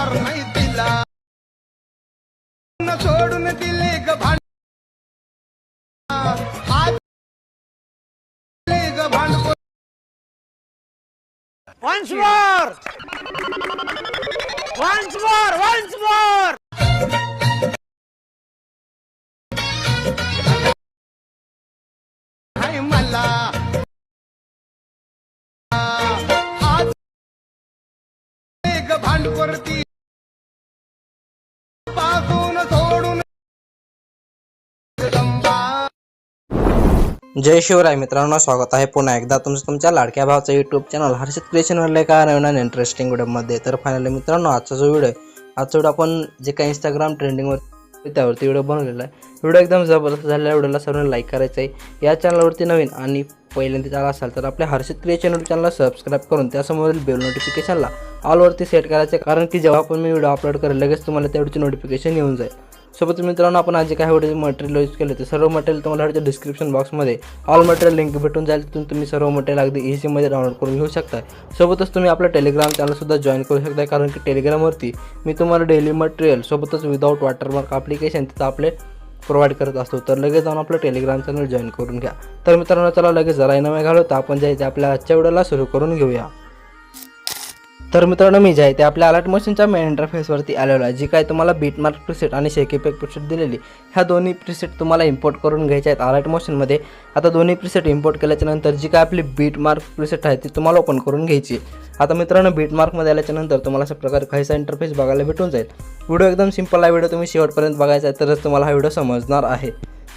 करणार नाही तिला सोडून दिले ग भांड Once more! Once more! Once more! हाय मला आज ग भांडवरती पासून सोडून जय शिवराय मित्रांनो, स्वागत आहे पुन्हा एकदा तुमच्या लाडक्या भावाचा यूट्यूब चॅनल हर्षित क्रिएशनवरले का नवीन इंटरेस्टिंग व्हिडिओमध्ये. तर फायनली मित्रांनो, आजचा जो व्हिडिओ आपण जे काही इंस्टाग्राम ट्रेंडिंगवर त्यावरती व्हिडिओ बनवलेला आहे. व्हिडिओ एकदम जबरदस्त झालेला. व्हिडिओला सर्वांनी लाईक करायचं आहे. या चॅनलवरती नवीन आणि पहिल्यांदा आला असाल तर आपल्या हर्षित क्रिएशन चॅनलला सबस्क्राईब करून त्यासमोरील बेल नोटिफिकेशनला ऑलवरती सेट करायचे, कारण की जेव्हा पण मी व्हिडिओ अपलोड करेल लगेच तुम्हाला तेवढीची नोटिफिकेशन येऊन जाईल. सोबत मित्रांनो, आपण आज जे काही व्हिडिओ मटेरियल यूज केले ते सर्व मटेरियल तुम्हाला व्हिडिओच्या डिस्क्रिप्शन बॉक्समध्ये ऑल मटेरियल लिंक भेटून जाईल. तिथून तुम्ही सर्व मटेरियल अगदी इझीमध्ये डाउनलोड करून घेऊ शकता. सोबतच तुम्ही आपलं टेलिग्राम चॅनलसुद्धा जॉईन करू शकता, कारण की टेलिग्रामवरती मी तुम्हाला डेली मटेरियल सोबतच विदाऊट वॉटरमार्क ॲप्लिकेशन तिथं आपले प्रोव्हाइड करत असतो. तर लगेच जाऊन आपलं टेलिग्राम चॅनल जॉईन करून घ्या. तर मित्रांनो, चला लगेच जरा नव्हे घालवता आपण जे आपल्या आजच्या व्हिडिओला सुरू करून घेऊया. तर मित्रांनो, मी जे आहे ते आपल्या अलर्ट मोशनच्या मेन इंटरफेसवरती आलेलो आहे. जी काय तुम्हाला बीटमार्क प्रीसेट आणि शेक इफेक्ट प्रीसेट दिलेली, ह्या दोन्ही प्रीसेट तुम्हाला इम्पोर्ट करून घ्यायच्या आहेत अलर्ट मोशनमध्ये. आता दोन्ही प्रीसेट इम्पोर्ट केल्याच्या नंतर जी काय आपली बीटमार्क प्रीसेट आहे ती तुम्हाला ओपन करून घ्यायची. आता मित्रांनो, बीटमार्कमध्ये आल्याच्यानंतर तुम्हाला अशा प्रकारे काहीसा इंटरफेस बघायला भेटून जाईल. व्हिडिओ एकदम सिंपल आहे. व्हिडिओ तुम्ही शेवटपर्यंत बघायचा आहे तरच तुम्हाला हा व्हिडिओ समजणार आहे.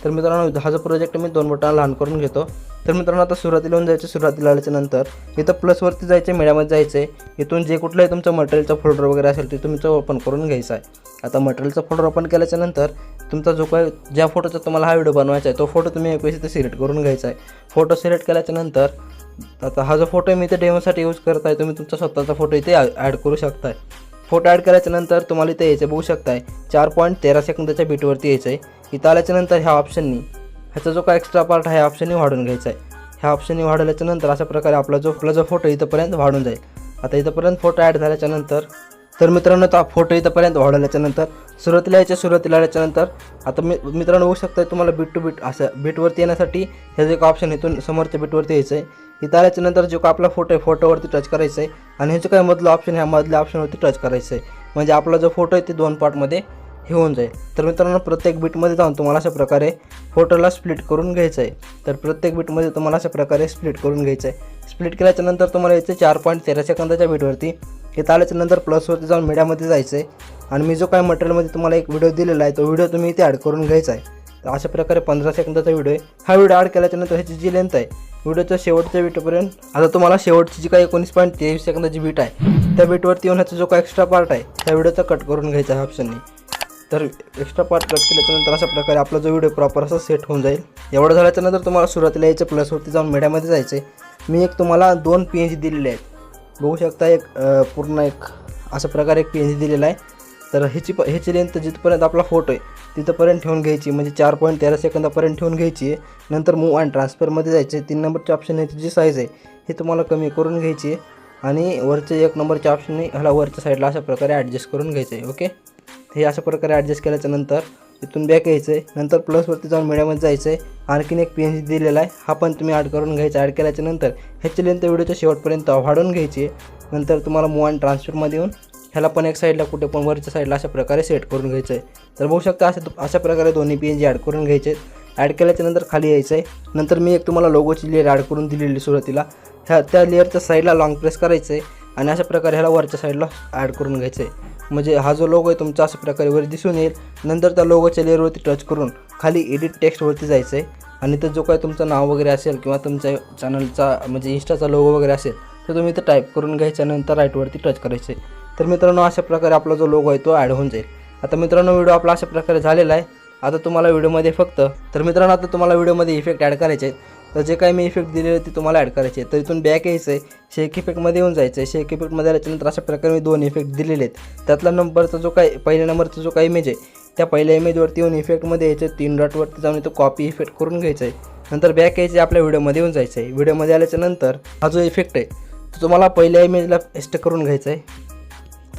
तर मित्रांनो, हा जो प्रोजेक्ट मी 2 बोटांना लहान करून घेतो. तर मित्रांनो, आता सुरुवातीला येऊन जायचं. सुरुवातीला आल्याच्यानंतर इथं प्लसवरती जायचं, मीडियामध्ये जायचं आहे. इथून जे कुठलंही तुमचं मटेरियलचा फोल्डर वगैरे असेल ते तुमचं ओपन करून घ्यायचं आहे. आता मटेरियलचा फोल्डर ओपन केल्याच्यानंतर तुमचा जो काही ज्या फोटोचा तुम्हाला हा व्हिडिओ बनवायचा आहे तो फोटो तुम्ही एक इथे सिलेक्ट करून घ्यायचा आहे. फोटो सिलेक्ट केल्याच्यानंतर आता हा जो फोटो मी इथे डेमोसाठी यूज करत आहे, तुम्ही तुमचा स्वतःचा फोटो इथे ॲड करू शकताय. फोटो ॲड करायच्यानंतर तुम्हाला इथे यायचं बघू शकताय 4.13 सेकंदाच्या बीटवरती यायचं आहे. इथं आल्याच्यानंतर ह्या ऑप्शननी ह्याचा जो काय एक्स्ट्रा पार्ट आहे ह्या ऑप्शननी वाढून घ्यायचा आहे. ह्या ऑप्शननी वाढवल्याच्यानंतर अशा प्रकारे आपला जो फोटो इथंपर्यंत वाढून जाईल. आता इथंपर्यंत फोटो ॲड झाल्याच्यानंतर तर मित्रांनो, तो फोटो इथंपर्यंत वाढवल्याच्यानंतर सुरुवातीला आल्याच्यानंतर आता मित्रांनो बघू शकता, तुम्हाला बीट टू बीट असं बीटवरती येण्यासाठी हे जे एक ऑप्शन इथून समोरच्या बीटवरती यायचं आहे. इथं आल्याच्यानंतर जो का आपला फोटो आहे फोटोवरती टच करायचं आहे आणि हे जो काय मधलं ऑप्शन ह्या मधल्या ऑप्शनवरती टच करायचं आहे. म्हणजे आपला जो फोटो आहे ते 2 पार्टमध्ये हे होऊन जाईल. तर मित्रांनो, प्रत्येक बीटमध्ये जाऊन तुम्हाला अशा प्रकारे फोटोला स्प्लिट करून घ्यायचं आहे. तर प्रत्येक बीटमध्ये तुम्हाला अशा प्रकारे स्प्लिट करून घ्यायचं आहे. स्प्लिट केल्याच्यानंतर तुम्हाला यायचं 4.13 सेकंदाच्या बीटवरती. इथं आल्याच्यानंतर प्लसवरती जाऊन मीडियामध्ये जायचं आहे आणि मी जो काय मटेरियलमध्ये तुम्हाला एक व्हिडिओ दिलेला आहे तो व्हिडिओ तुम्ही इथे ॲड करून घ्यायचा आहे. तर अशा प्रकारे 15 सेकंदाचा व्हिडिओ आहे. हा व्हिडिओ ॲड केल्याच्यानंतर ह्याची जी लेंथ आहे व्हिडिओच्या शेवटच्या बीटपर्यंत, आता तुम्हाला शेवटची जी काही 19.23 सेकंदाची बीट आहे त्या बीटवरती येऊन ह्याचा जो काय एक्स्ट्रा पार्ट आहे त्या व्हिडिओचा कट करून घ्यायचा आहे ऑप्शननी. तर एक्स्ट्रा पार्ट कट केल्याच्यानंतर अशा प्रकारे आपला जो व्हिडिओ प्रॉपर असा सेट होऊन जाईल. एवढं झाल्याच्यानंतर तुम्हाला सुरुवातीला यायचं प्लसवरती जाऊन मीडियामध्ये जायचं आहे. मी एक तुम्हाला 2 PNG दिलेले आहेत, बघू शकता. एक पूर्ण एक अशा प्रकारे एक PNG दिलेला आहे. तर ह्याची लेंथ जिथपर्यंत आपला फोटो आहे तिथंपर्यंत ठेवून घ्यायची, म्हणजे 4.13 सेकंदापर्यंत ठेवून घ्यायची आहे. नंतर मूव अँड ट्रान्सफरमध्ये जायचं आहे. 3 नंबरचे ऑप्शन ह्याची जी साईज आहे हे तुम्हाला कमी करून घ्यायची आहे आणि वरचे 1 नंबरच्या ऑप्शनने ह्याला वरच्या साईडला अशा प्रकारे ॲडजस्ट करून घ्यायचं आहे. ओके, हे अशा प्रकारे ॲडजस्ट केल्याच्यानंतर इथून बॅक यायचं आहे. नंतर प्लसवरती जाऊन मीडियामध्ये जायचं आहे. आणखीन एक PNG दिलेला आहे, हा पण तुम्ही ॲड करून घ्यायचा. ॲड केल्याच्यानंतर ह्याची लेंथ व्हिडिओच्या शेवटपर्यंत वाढवून घ्यायची आहे. नंतर तुम्हाला मूव अँड ट्रान्सफरमध्ये येऊन ह्याला पण एक साईडला कुठे पण वरच्या साईडला अशा प्रकारे सेट करून घ्यायचं आहे. तर बघू शकता अशा प्रकारे दोन्ही PNG ॲड करून घ्यायचे आहेत. ॲड केल्याच्यानंतर खाली यायचं आहे. नंतर मी एक तुम्हाला लोगोची लेअर ॲड करून दिलेली सुरुवातीला, त्या लेअरच्या साईडला लॉंग प्रेस करायचं आहे आणि अशा प्रकारे ह्याला वरच्या साईडला ॲड करून घ्यायचं आहे. म्हणजे हा जो लोगो आहे तुमचा अशा प्रकारे वर दिसून येईल. नंतर त्या लोगोच्या लेअरवरती टच करून खाली एडिट टेक्स्टवरती जायचं आहे आणि तर जो काही तुमचं नाव वगैरे असेल किंवा तुमच्या चॅनलचा म्हणजे इंस्टाचा लोगो वगैरे असेल तर तुम्ही इथं टाईप करून घ्यायच्या, नंतर राईटवरती टच करायचं आहे. तर मित्रांनो, अशा प्रकारे आपला जो लोगो आहे तो ॲड होऊन जाईल. आता मित्रांनो, व्हिडिओ आपला अशा प्रकारे झालेला आहे. आता तुम्हाला व्हिडिओमध्ये आता तुम्हाला व्हिडिओमध्ये इफेक्ट ॲड करायचे आहेत. तर जे काही मी इफेक्ट दिलेले ते तुम्हाला ॲड करायचे आहेत. तर इथून बॅक यायचं आहे, शेक इफेक्टमध्ये येऊन जायचं आहे. शेक इफेक्टमध्ये आल्याच्यानंतर अशा प्रकारे मी 2 इफेक्ट दिलेले आहेत. त्यातला नंबरचा जो काही पहिल्या नंबरचा जो काही इमेज आहे त्या पहिल्या इमेजवरती येऊन इफेक्टमध्ये यायचं आहे. 3 डॉटवरती जाऊन इथं कॉपी इफेक्ट करून घ्यायचं आहे. नंतर बॅक यायचं आहे, आपल्या व्हिडिओमध्ये येऊन जायचं आहे. व्हिडिओमध्ये आल्याच्यानंतर हा जो इफेक्ट आहे तो तुम्हाला पहिल्या इमेजला पेस्ट करून घ्यायचा आहे.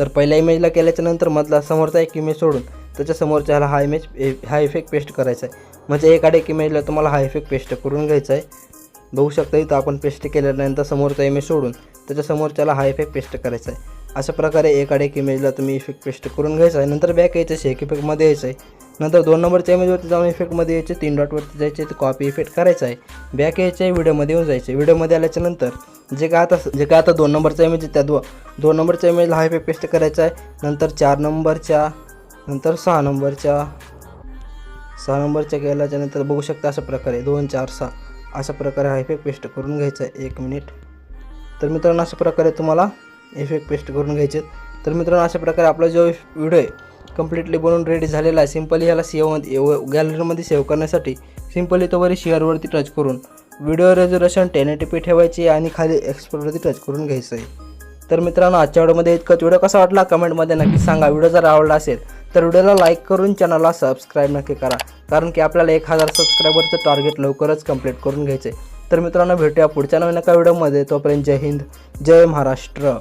तर पहिल्या इमेजला केल्याच्या नंतर मधला समोरचा एक इमेज सोडून त्याच्या समोरच्याला हा इफेक्ट पेस्ट करायचा आहे. म्हणजे एक इमेजला तुम्हाला हा इफेक्ट पेस्ट करून घ्यायचा आहे. बघू शकता इथं आपण पेस्ट केल्यानंतर समोरचा इमेज सोडून त्याच्या समोरच्याला हा इफेक्ट पेस्ट करायचा आहे. अशा प्रकारे एक इमेजला तुम्ही इफेक्ट पेस्ट करून घ्यायचा आहे. नंतर बॅक यायचं, शेक इफेक्टमध्ये यायचं आहे. नंतर 2 नंबरच्या इमेजवरती जाऊन इफेक्टमध्ये यायचे, 3 डॉटवरती जायचे, ते कॉपी इफेक्ट करायचा आहे. बॅक यायचे, व्हिडिओमध्ये येऊन जायचे. व्हिडिओमध्ये आल्याच्या नंतर जे काय आता 2 नंबरचा इमेज आहे त्या 2 नंबरच्या इमेजला हा इफेक्ट पेस्ट करायचा आहे. नंतर 4 नंबरच्या, नंतर 6 नंबरच्या केल्याच्या नंतर बघू शकता अशा प्रकारे 2, 4, 6 अशा प्रकारे हा इफेक्ट पेस्ट करून घ्यायचा आहे. 1 मिनिट. तर मित्रांनो अशा प्रकारे तुम्हाला इफेक्ट पेस्ट करून घ्यायचे. तर मित्रांनो अशा प्रकारे आपला जो व्हिडिओ आहे कंप्लीटली बनवून रेडी झालेला आहे. सिंपली ह्याला गॅलरीमध्ये सेव्ह करण्यासाठी सिंपली तो वरी शेअरवरती टच करून व्हिडिओ रेझोल्यूशन 1080p ठेवायची आणि खाली एक्सपोर्टवरती टच करून घ्यायचं आहे. तर मित्रांनो आजच्या व्हिडिओमध्ये इतकंच. व्हिडिओ कसा वाटला कमेंटमध्ये नक्की सांगा. व्हिडिओ जर आवडला असेल तर व्हिडिओला लाईक करून चॅनलला सबस्क्राईब नक्की करा, कारण की आपल्याला 1000 सबस्क्रायबरचं टार्गेट लवकरच कंप्लीट करून घ्यायचं आहे. तर मित्रांनो भेटूया पुढच्या नवीन एका व्हिडिओमध्ये. तोपर्यंत जय हिंद, जय महाराष्ट्र.